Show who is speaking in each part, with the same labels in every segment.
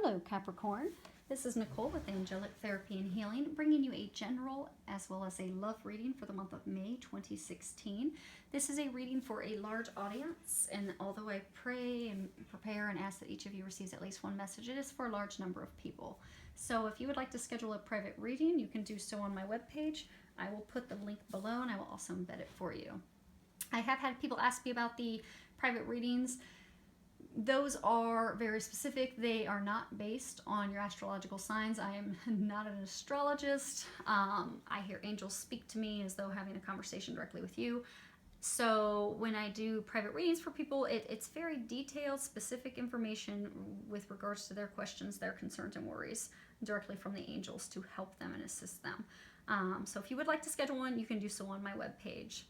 Speaker 1: Hello, Capricorn. This is Nicole with Angelic Therapy and Healing, bringing you a general as well as a love reading for the month of May 2016. This is a reading for a large audience, and although I pray and prepare and ask that each of you receives at least one message, it is for a large number of people. So if you would like to schedule a private reading, you can do so on my webpage. I will put the link below, and I will also embed it for you. I have had people ask me about the private readings. Those are very specific. They are not based on your astrological signs. I am not an astrologist. I hear angels speak to me as though having a conversation directly with you. So when I do private readings for people, it's very detailed, specific information with regards to their questions, their concerns, and worries directly from the angels to help them and assist them. So if you would like to schedule one, you can do so on my webpage.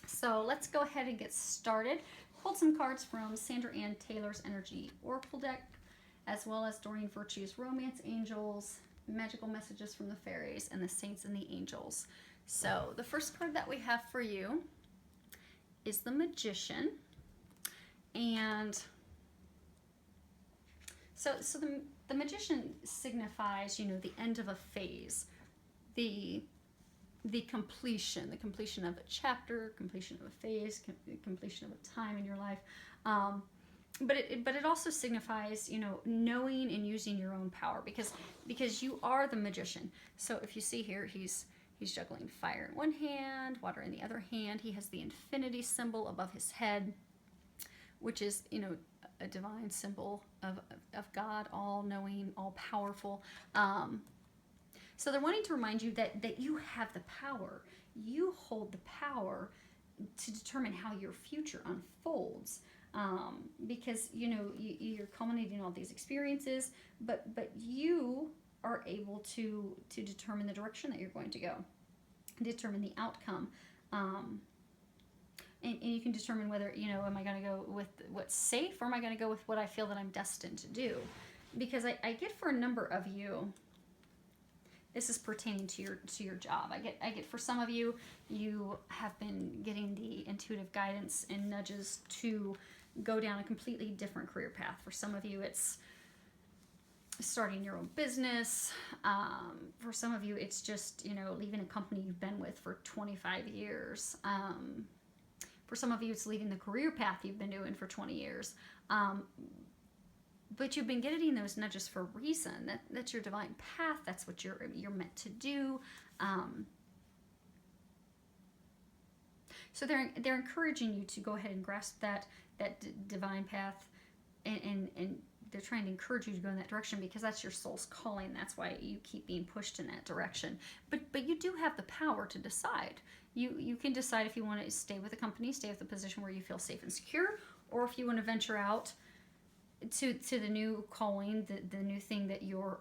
Speaker 1: So let's go ahead and get started. Pulled some cards from Sandra Ann Taylor's Energy Oracle deck, as well as Doreen Virtue's Romance Angels, Magical Messages from the Fairies, and the Saints and the Angels. So the first card that we have for you is the Magician. And so the Magician signifies, the end of a phase, the completion of a chapter, completion of a phase, completion of a time in your life. But it also signifies, knowing and using your own power, because you are the magician. So if you see here, he's juggling fire in one hand, water in the other hand. He has the infinity symbol above his head, which is, a divine symbol of God, all knowing, all powerful. So they're wanting to remind you that you have the power. You hold the power to determine how your future unfolds. Because, you're culminating all these experiences, but you are able to determine the direction that you're going to go, determine the outcome. And you can determine whether, am I going to go with what's safe, or am I going to go with what I feel that I'm destined to do? Because I get for a number of you, this is pertaining to your job. I get for some of you, you have been getting the intuitive guidance and nudges to go down a completely different career path. For some of you, it's starting your own business. For some of you, it's just, leaving a company you've been with for 25 years. For some of you, it's leaving the career path you've been doing for 20 years. But you've been getting those nudges for a reason. That's your divine path. That's what you're meant to do. So they're encouraging you to go ahead and grasp that divine path, and they're trying to encourage you to go in that direction, because that's your soul's calling. That's why you keep being pushed in that direction. But you do have the power to decide. You can decide if you want to stay with the company, stay with the position where you feel safe and secure, or if you want to venture out to the new calling, the new thing that your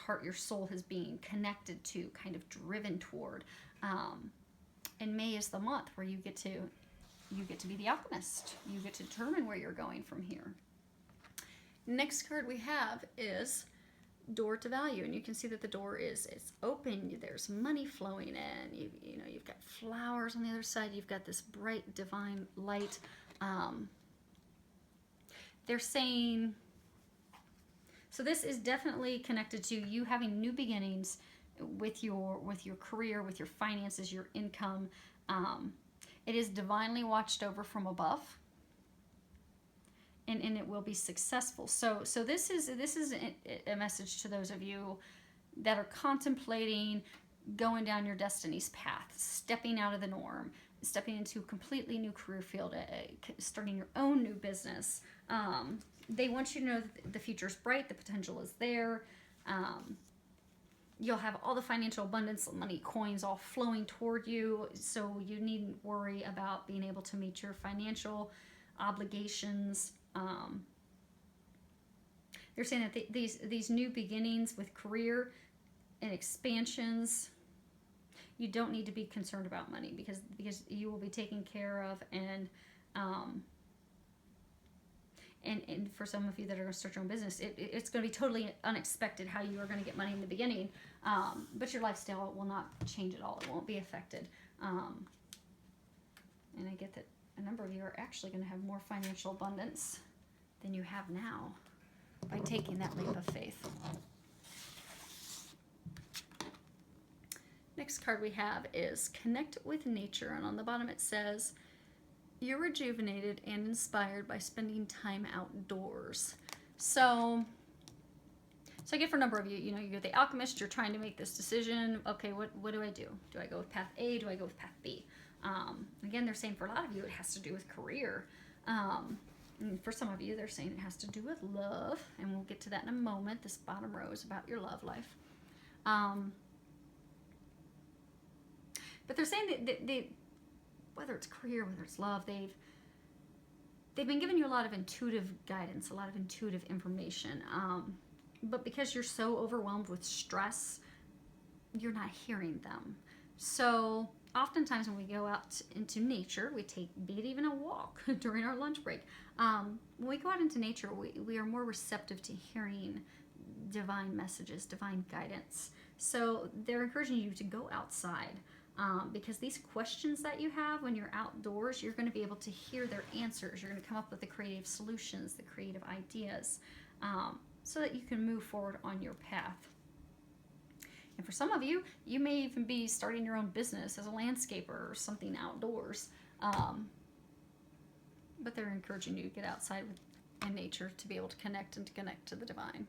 Speaker 1: heart, your soul has been connected to, kind of driven toward. And May is the month where you get to be the alchemist. You get to determine where you're going from here. Next card we have is Door to Value, and you can see that the door is open. There's money flowing in. You've got flowers on the other side. You've got this bright divine light. They're saying, so this is definitely connected to you having new beginnings with your career, with your finances, your income. It is divinely watched over from above, and it will be successful. So this is a message to those of you that are contemplating going down your destiny's path, stepping out of the norm, stepping into a completely new career field, starting your own new business. They want you to know that the future's bright, the potential is there. You'll have all the financial abundance, money, coins all flowing toward you, so you needn't worry about being able to meet your financial obligations. They're saying that these new beginnings with career and expansions, you don't need to be concerned about money, because you will be taken care of, and for some of you that are going to start your own business, it's going to be totally unexpected how you are going to get money in the beginning, but your lifestyle will not change at all. It won't be affected. And I get that a number of you are actually going to have more financial abundance than you have now. by taking that leap of faith. Next card we have is Connect with Nature, and on the bottom it says, you're rejuvenated and inspired by spending time outdoors. So I get for a number of you, you're the alchemist, you're trying to make this decision. Okay, what do I do? Do I go with path A? Do I go with path B? Again, they're saying for a lot of you, it has to do with career. And for some of you, they're saying it has to do with love, and we'll get to that in a moment. This bottom row is about your love life. But they're saying that they, whether it's career, whether it's love, they've been giving you a lot of intuitive guidance, a lot of intuitive information. But because you're so overwhelmed with stress, you're not hearing them. So oftentimes when we go out into nature, we take, be it even a walk during our lunch break. When we go out into nature, we are more receptive to hearing divine messages, divine guidance. So they're encouraging you to go outside. Because these questions that you have when you're outdoors, you're going to be able to hear their answers. You're going to come up with the creative solutions, the creative ideas, so that you can move forward on your path. And for some of you, you may even be starting your own business as a landscaper or something outdoors. But they're encouraging you to get outside in nature to be able to connect and to connect to the divine.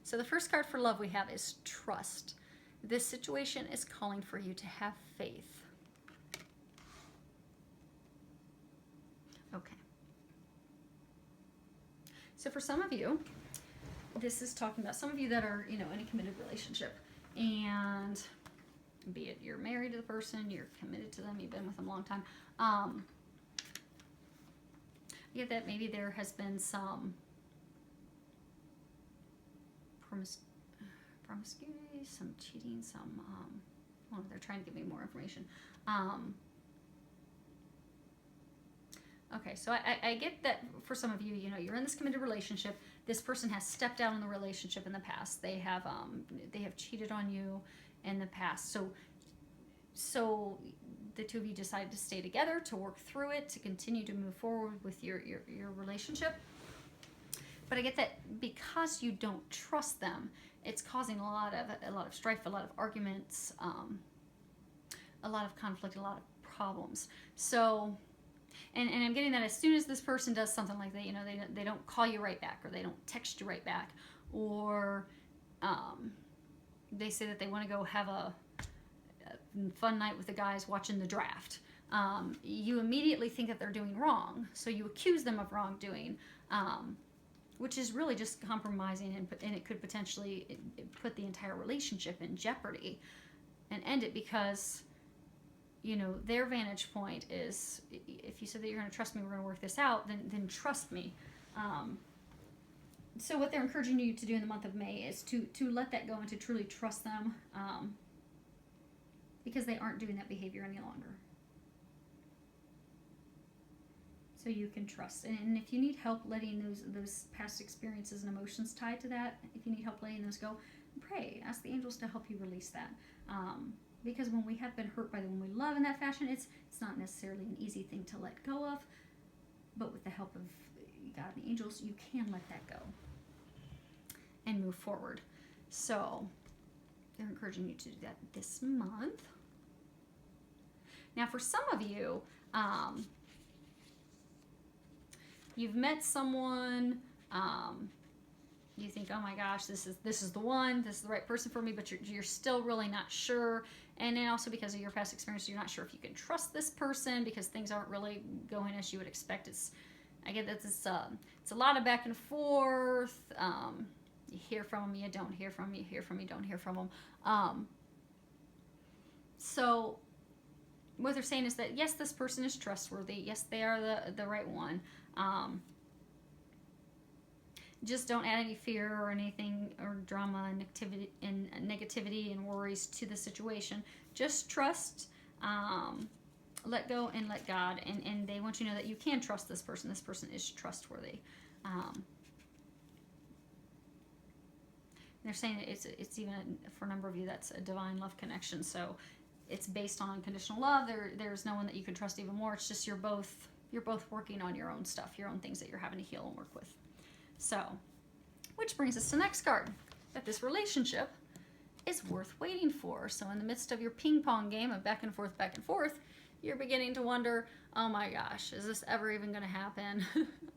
Speaker 1: So the first card for love we have is Trust. This situation is calling for you to have faith. Okay. So for some of you, this is talking about some of you that are, in a committed relationship. And be it you're married to the person, you're committed to them, you've been with them a long time. You get that maybe there has been some promiscuity, some cheating, some, they're trying to give me more information. Okay, so I get that for some of you, you're in this committed relationship. This person has stepped out in the relationship in the past. They have cheated on you in the past. So the two of you decided to stay together, to work through it, to continue to move forward with your relationship. But I get that because you don't trust them, it's causing a lot of strife, a lot of arguments, a lot of conflict, a lot of problems. So, and I'm getting that as soon as this person does something like that, they don't call you right back, or they don't text you right back, or they say that they want to go have a fun night with the guys watching the draft. You immediately think that they're doing wrong, so you accuse them of wrongdoing. Which is really just compromising, and it could potentially put the entire relationship in jeopardy and end it, because their vantage point is, if you said that you're going to trust me, we're going to work this out, then trust me. So what they're encouraging you to do in the month of May is to let that go and to truly trust them, because they aren't doing that behavior any longer. So you can trust. And if you need help letting those past experiences and emotions tied to that, if you need help letting those go, pray. Ask the angels to help you release that. Because when we have been hurt by the one we love in that fashion, it's not necessarily an easy thing to let go of. But with the help of God and the angels, you can let that go and move forward. So they're encouraging you to do that this month. Now for some of you, you've met someone, you think, oh my gosh, this is the one, this is the right person for me, but you're still really not sure. And then also because of your past experience, you're not sure if you can trust this person because things aren't really going as you would expect. I get that it's a lot of back and forth. You hear from them, you don't hear from them, you hear from them, you don't hear from them. So what they're saying is that yes, this person is trustworthy. Yes, they are the right one. Just don't add any fear or anything or drama and negativity and worries to the situation. Just trust, let go, and let God. And they want you to know that you can trust this person. This person is trustworthy. They're saying it's even for a number of you that's a divine love connection. So it's based on unconditional love. There's no one that you can trust even more. It's just you're both working on your own stuff, your own things that you're having to heal and work with. So Which brings us to the next card, that this relationship is worth waiting for. So in the midst of your ping pong game of back and forth, you're beginning to wonder, oh my gosh, is this ever even going to happen?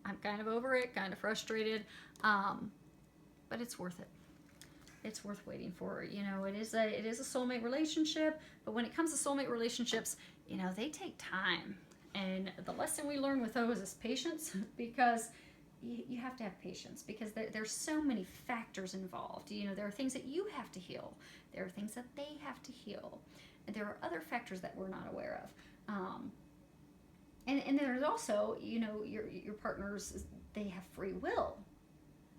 Speaker 1: I'm kind of over it, kind of frustrated, but it's worth it. It's worth waiting for. You know, it is a soulmate relationship, but when it comes to soulmate relationships, you know, they take time. And the lesson we learn with those is patience, because you have to have patience, because there's so many factors involved. You know, there are things that you have to heal. There are things that they have to heal. And there are other factors that we're not aware of. And there's also, you know, your partners, they have free will.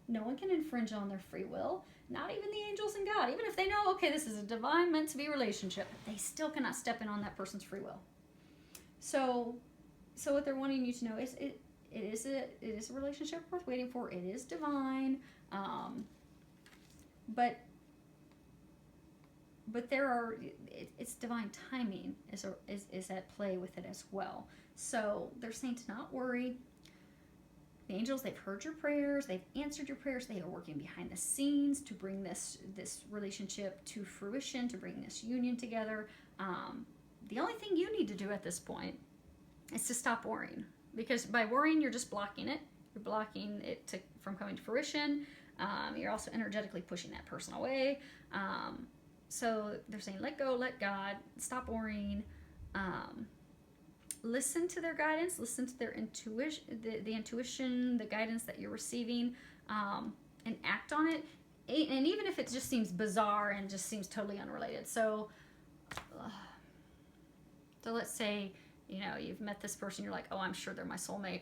Speaker 1: No one can infringe on their free will, not even the angels and God. Even if they know, okay, this is a divine meant to be relationship, they still cannot step in on that person's free will. So what they're wanting you to know is it is a relationship worth waiting for. It is divine, but it's divine timing is at play with it as well. So they're saying to not worry. The angels, they've heard your prayers, they've answered your prayers, they are working behind the scenes to bring this relationship to fruition, to bring this union together. The only thing you need to do at this point is to stop worrying, because by worrying, you're just blocking it. You're blocking it from coming to fruition. You're also energetically pushing that person away. So they're saying, let go, let God, stop worrying. Listen to their guidance, listen to their intuition, the intuition, the guidance that you're receiving, and act on it. And even if it just seems bizarre and just seems totally unrelated. So let's say, you know, you've met this person, you're like, oh, I'm sure they're my soulmate.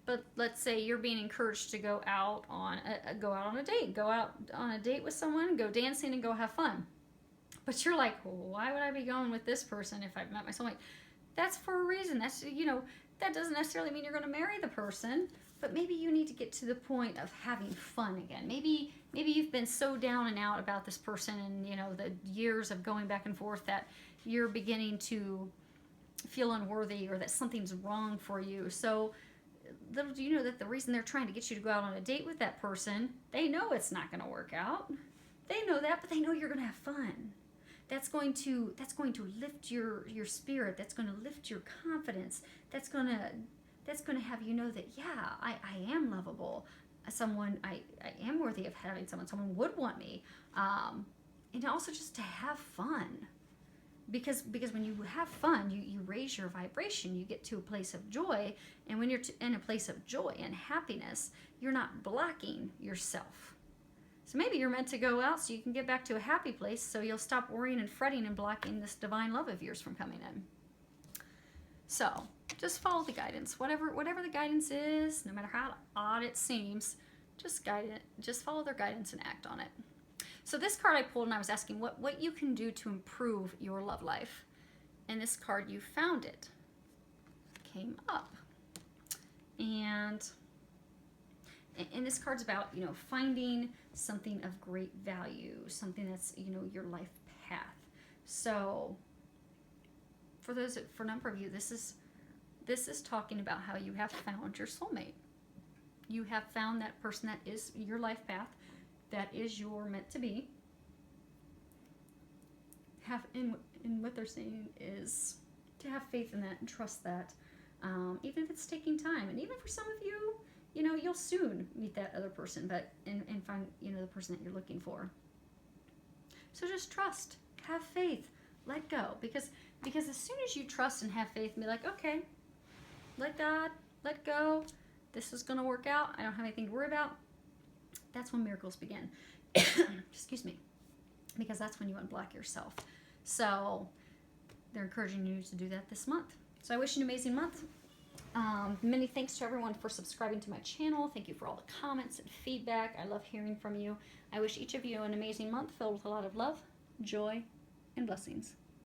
Speaker 1: But let's say you're being encouraged to go out on a date, go out on a date with someone, go dancing and go have fun. But you're like, well, why would I be going with this person if I've met my soulmate? That's for a reason. That's, you know, that doesn't necessarily mean you're going to marry the person, but maybe you need to get to the point of having fun again. Maybe you've been so down and out about this person and, you know, the years of going back and forth that you're beginning to feel unworthy or that something's wrong for you. So little do you know that the reason they're trying to get you to go out on a date with that person, they know it's not going to work out. They know that, but they know you're going to have fun. That's going to lift your spirit. That's going to lift your confidence. That's going to have you know that, yeah, I am lovable. I am worthy of having someone would want me. And also just to have fun. Because when you have fun, you raise your vibration. You get to a place of joy. And when you're in a place of joy and happiness, you're not blocking yourself. So maybe you're meant to go out so you can get back to a happy place, so you'll stop worrying and fretting and blocking this divine love of yours from coming in. So just follow the guidance. Whatever the guidance is, no matter how odd it seems, just follow their guidance and act on it. So this card I pulled, and I was asking what you can do to improve your love life. And this card, you found it, came up. And this card's about, you know, finding something of great value, something that's, you know, your life path. So for a number of you, this is talking about how you have found your soulmate. You have found that person that is your life path, that is your meant to be. And what they're saying is to have faith in that and trust that, even if it's taking time. And even for some of you, you know, you'll soon meet that other person, and find, you know, the person that you're looking for. So just trust, have faith, let go. Because as soon as you trust and have faith and be like, okay, let God, let go, this is going to work out, I don't have anything to worry about, that's when miracles begin. Excuse me. Because that's when you unblock yourself. So they're encouraging you to do that this month. So I wish you an amazing month. Many thanks to everyone for subscribing to my channel. Thank you for all the comments and feedback. I love hearing from you. I wish each of you an amazing month filled with a lot of love, joy, and blessings.